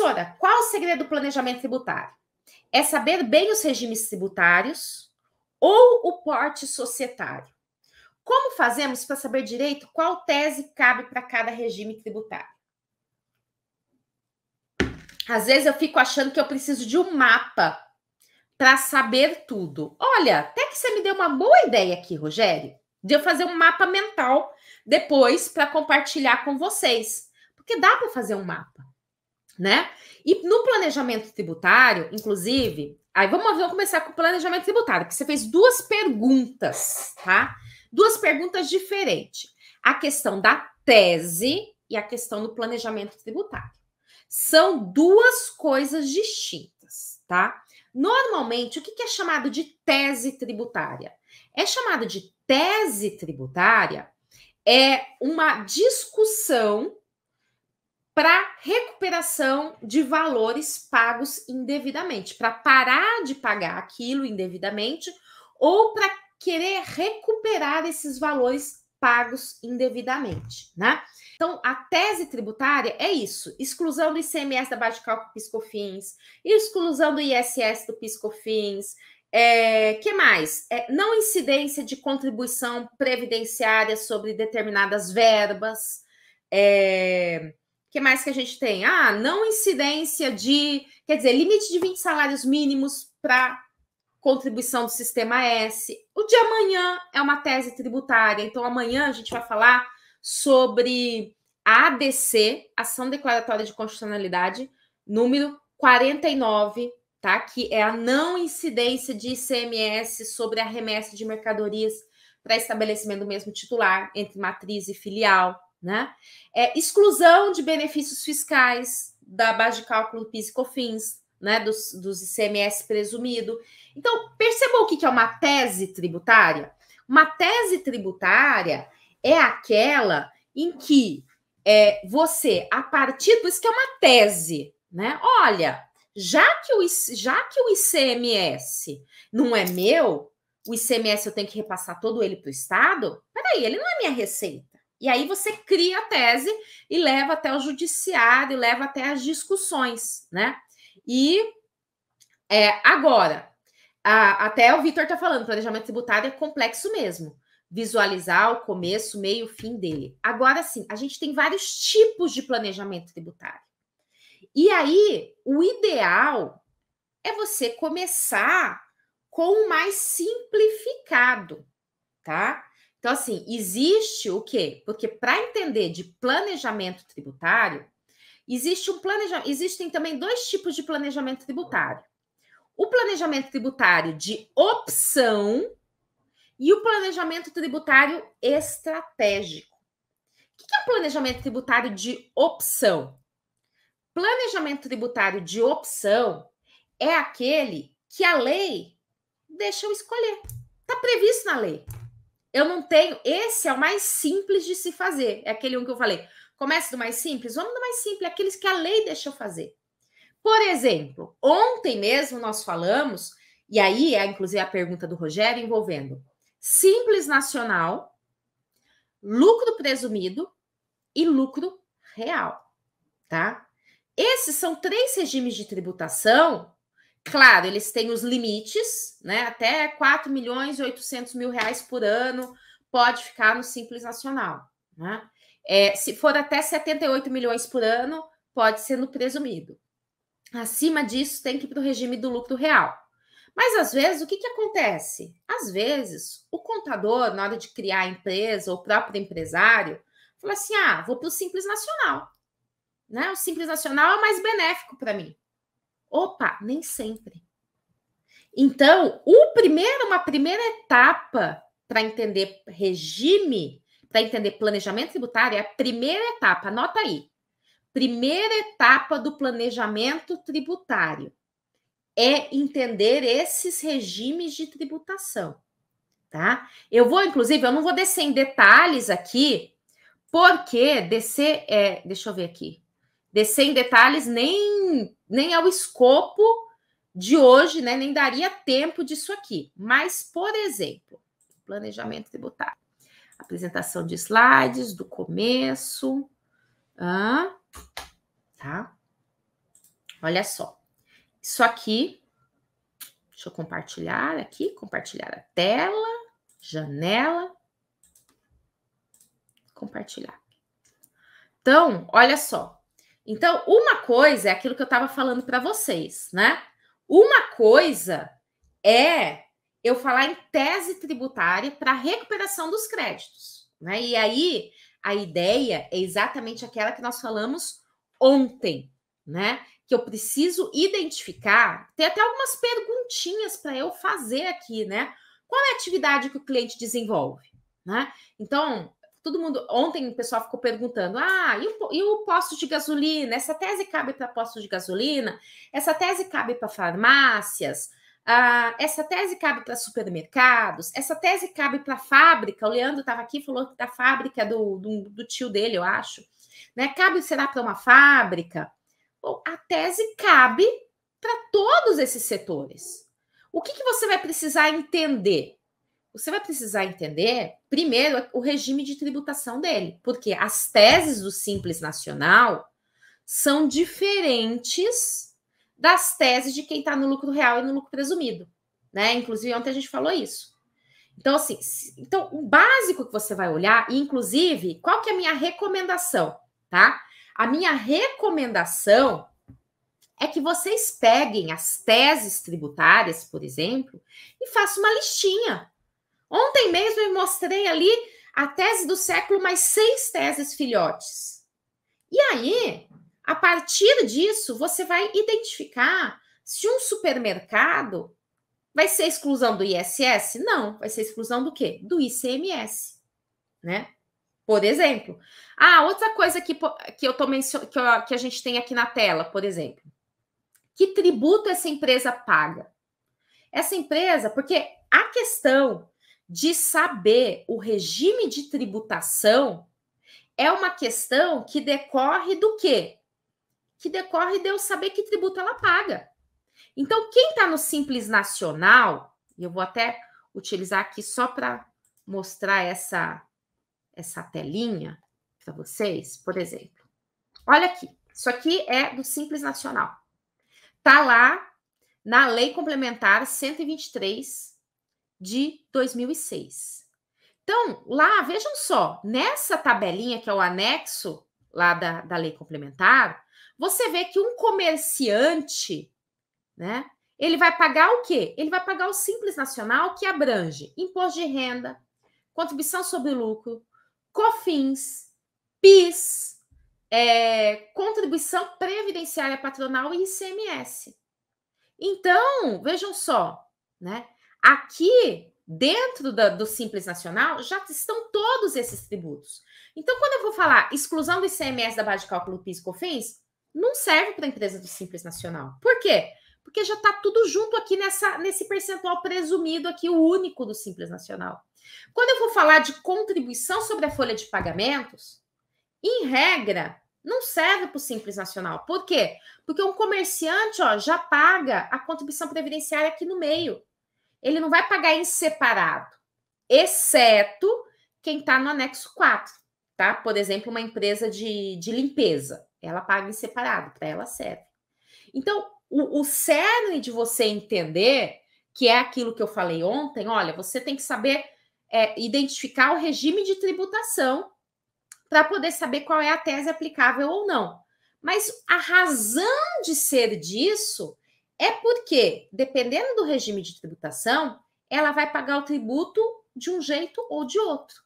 Professora, qual o segredo do planejamento tributário? É saber bem os regimes tributários ou o porte societário? Como fazemos para saber direito qual tese cabe para cada regime tributário? Às vezes eu fico achando que eu preciso de um mapa para saber tudo. Olha, até que você me deu uma boa ideia aqui, Rogério, de eu fazer um mapa mental depois para compartilhar com vocês. Porque dá para fazer um mapa, né? E no planejamento tributário, inclusive, aí vamos começar com o planejamento tributário, porque você fez duas perguntas, tá? Duas perguntas diferentes. A questão da tese e a questão do planejamento tributário. São duas coisas distintas, tá? Normalmente, o que é chamado de tese tributária? É chamado de tese tributária é uma discussão para recuperação de valores pagos indevidamente, para parar de pagar aquilo indevidamente ou para querer recuperar esses valores pagos indevidamente, né? Então, a tese tributária é isso: exclusão do ICMS da base de cálculo PIS/COFINS, exclusão do ISS do PIS/COFINS, que mais? Não incidência de contribuição previdenciária sobre determinadas verbas, que mais que a gente tem? Não incidência de, quer dizer, limite de 20 salários mínimos para contribuição do Sistema S. O de amanhã é uma tese tributária, então amanhã a gente vai falar sobre a ADC, Ação Declaratória de Constitucionalidade, número 49, tá? Que é a não incidência de ICMS sobre a remessa de mercadorias para estabelecimento do mesmo titular entre matriz e filial, né? Exclusão de benefícios fiscais da base de cálculo do PIS e COFINS, né? Dos ICMS presumido. Então, percebam o que é uma tese tributária? Uma tese tributária é aquela em que você, a partir... Por isso que é uma tese, né? Olha, já que o ICMS não é meu, o ICMS eu tenho que repassar todo ele para o Estado, peraí, ele não é minha receita. E aí você cria a tese e leva até o judiciário, leva até as discussões, né? E agora, até o Vitor está falando, planejamento tributário é complexo mesmo. Visualizar o começo, meio, fim dele. Agora sim, a gente tem vários tipos de planejamento tributário. E aí, o ideal é você começar com o mais simplificado, tá? Então, assim, existe o quê? Porque para entender de planejamento tributário, existem também dois tipos de planejamento tributário. O planejamento tributário de opção e o planejamento tributário estratégico. O que é o planejamento tributário de opção? Planejamento tributário de opção é aquele que a lei deixa eu escolher. Está previsto na lei. Eu não tenho... Esse é o mais simples de se fazer. É aquele um que eu falei. Começa do mais simples? Vamos do mais simples. Aqueles que a lei deixa eu fazer. Por exemplo, ontem mesmo nós falamos, e aí é inclusive a pergunta do Rogério envolvendo Simples Nacional, lucro presumido e lucro real, tá? Esses são três regimes de tributação. Claro, eles têm os limites, né? Até 4 milhões e 800 mil reais por ano pode ficar no Simples Nacional, né? Se for até 78 milhões por ano, pode ser no presumido. Acima disso, tem que ir para o regime do lucro real. Mas, às vezes, o que acontece? Às vezes, o contador, na hora de criar a empresa, ou o próprio empresário, fala assim, vou para o Simples Nacional. Né? O Simples Nacional é mais benéfico para mim. Opa, nem sempre. Então, uma primeira etapa para entender regime, para entender planejamento tributário, é a primeira etapa, anota aí. Primeira etapa do planejamento tributário é entender esses regimes de tributação, tá? Eu não vou descer em detalhes aqui, porque descer em detalhes nem é o escopo de hoje, né? Nem daria tempo disso aqui. Mas, por exemplo, planejamento tributário. Apresentação de slides do começo. Tá? Olha só. Isso aqui, deixa eu compartilhar aqui, compartilhar a tela, janela, compartilhar. Então, olha só. Então, uma coisa é aquilo que eu estava falando para vocês, né? Uma coisa é eu falar em tese tributária para recuperação dos créditos, né? E aí a ideia é exatamente aquela que nós falamos ontem, né? Que eu preciso identificar, tem até algumas perguntinhas para eu fazer aqui, né? Qual é a atividade que o cliente desenvolve, né? Então, todo mundo, ontem o pessoal ficou perguntando, e o posto de gasolina? Essa tese cabe para postos de gasolina? Essa tese cabe para farmácias? Essa tese cabe para supermercados? Essa tese cabe para fábrica? O Leandro estava aqui, falou que da fábrica do tio dele, eu acho. Né? Será para uma fábrica? Bom, a tese cabe para todos esses setores. O que você vai precisar entender? Você vai precisar entender, primeiro, o regime de tributação dele, porque as teses do Simples Nacional são diferentes das teses de quem está no lucro real e no lucro presumido, né? Inclusive, ontem a gente falou isso. Então, assim, o básico que você vai olhar, e inclusive, qual que é a minha recomendação, tá? A minha recomendação é que vocês peguem as teses tributárias, por exemplo, e façam uma listinha. Ontem mesmo eu mostrei ali a tese do século mais 6 teses filhotes. E aí, a partir disso, você vai identificar se um supermercado vai ser exclusão do ISS? Não, vai ser exclusão do quê? Do ICMS, né? Por exemplo. Outra coisa que eu tô que a gente tem aqui na tela, por exemplo. Que tributo essa empresa paga? Essa empresa, porque a questão de saber o regime de tributação é uma questão que decorre do quê? Que decorre de eu saber que tributo ela paga. Então, quem está no Simples Nacional, e eu vou até utilizar aqui só para mostrar essa telinha para vocês, por exemplo. Olha aqui, isso aqui é do Simples Nacional. Está lá na Lei Complementar 123 de 2006. Então, lá, vejam só, nessa tabelinha que é o anexo lá da Lei Complementar, você vê que um comerciante, né, ele vai pagar o quê? Ele vai pagar o Simples Nacional, que abrange imposto de renda, contribuição sobre lucro, COFINS, PIS, contribuição previdenciária patronal e ICMS. Então, vejam só, né? Aqui, dentro do Simples Nacional, já estão todos esses tributos. Então, quando eu vou falar exclusão do ICMS da base de cálculo PIS e COFINS, não serve para a empresa do Simples Nacional. Por quê? Porque já está tudo junto aqui nesse percentual presumido aqui, o único do Simples Nacional. Quando eu vou falar de contribuição sobre a folha de pagamentos, em regra, não serve para o Simples Nacional. Por quê? Porque um comerciante já paga a contribuição previdenciária aqui no meio. Ele não vai pagar em separado, exceto quem está no anexo 4, tá? Por exemplo, uma empresa de limpeza. Ela paga em separado, para ela serve. Então, o cerne de você entender, que é aquilo que eu falei ontem, olha, você tem que saber identificar o regime de tributação para poder saber qual é a tese aplicável ou não. Mas a razão de ser disso é porque, dependendo do regime de tributação, ela vai pagar o tributo de um jeito ou de outro.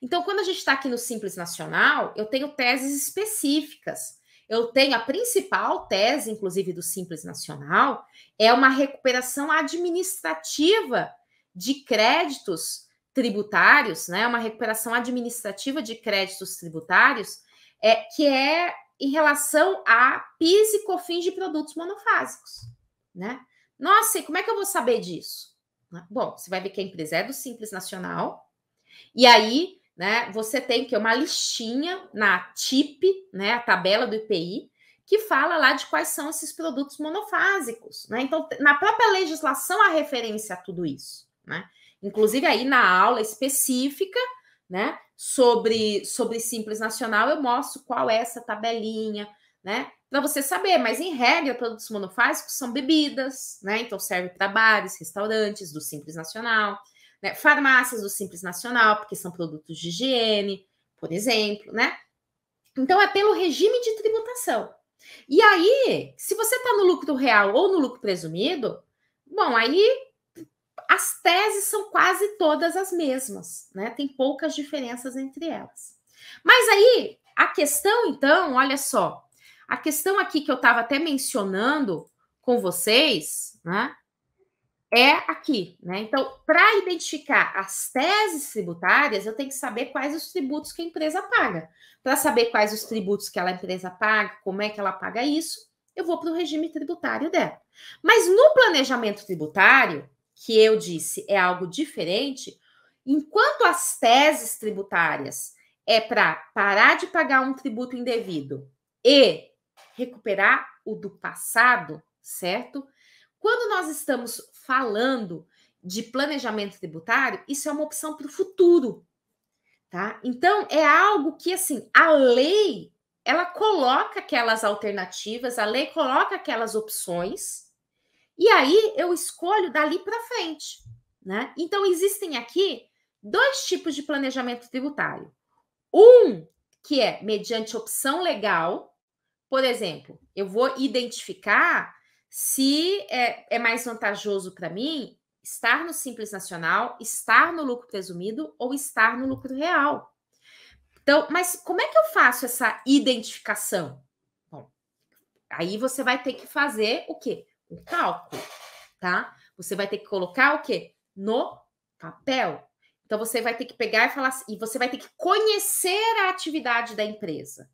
Então, quando a gente está aqui no Simples Nacional, eu tenho teses específicas. Eu tenho a principal tese, inclusive, do Simples Nacional, é uma recuperação administrativa de créditos tributários, né? Uma recuperação administrativa de créditos tributários, que é em relação a PIS e COFINS de produtos monofásicos, né? Nossa, e como é que eu vou saber disso? Bom, você vai ver que a empresa é do Simples Nacional, e aí, né, você tem que uma listinha na TIP, né, a tabela do IPI, que fala lá de quais são esses produtos monofásicos, né? Então, na própria legislação há referência a tudo isso, né? Inclusive aí na aula específica, né, sobre Simples Nacional, eu mostro qual é essa tabelinha, né? para você saber, mas em regra, produtos monofásicos são bebidas, né? Então serve para bares, restaurantes do Simples Nacional, né? Farmácias do Simples Nacional, porque são produtos de higiene, por exemplo, né? Então é pelo regime de tributação. E aí, se você está no lucro real ou no lucro presumido, bom, aí as teses são quase todas as mesmas, né? Tem poucas diferenças entre elas. Mas aí, a questão, então, olha só, a questão aqui que eu estava até mencionando com vocês, né? É aqui, né? Então, para identificar as teses tributárias, eu tenho que saber quais os tributos que a empresa paga. Para saber quais os tributos que a empresa paga, como é que ela paga isso, eu vou para o regime tributário dela. Mas no planejamento tributário, que eu disse é algo diferente, enquanto as teses tributárias é para parar de pagar um tributo indevido e recuperar o do passado, certo? Quando nós estamos falando de planejamento tributário, isso é uma opção para o futuro, tá? Então, é algo que, assim, a lei, ela coloca aquelas alternativas, a lei coloca aquelas opções, e aí eu escolho dali para frente, né? Então, existem aqui dois tipos de planejamento tributário. Um, que é mediante opção legal, por exemplo, eu vou identificar se é mais vantajoso para mim estar no Simples Nacional, estar no lucro presumido ou estar no lucro real. Então, mas como é que eu faço essa identificação? Bom, aí você vai ter que fazer o quê? Um cálculo, tá? Você vai ter que colocar o quê? No papel. Então, você vai ter que pegar e falar assim, e você vai ter que conhecer a atividade da empresa.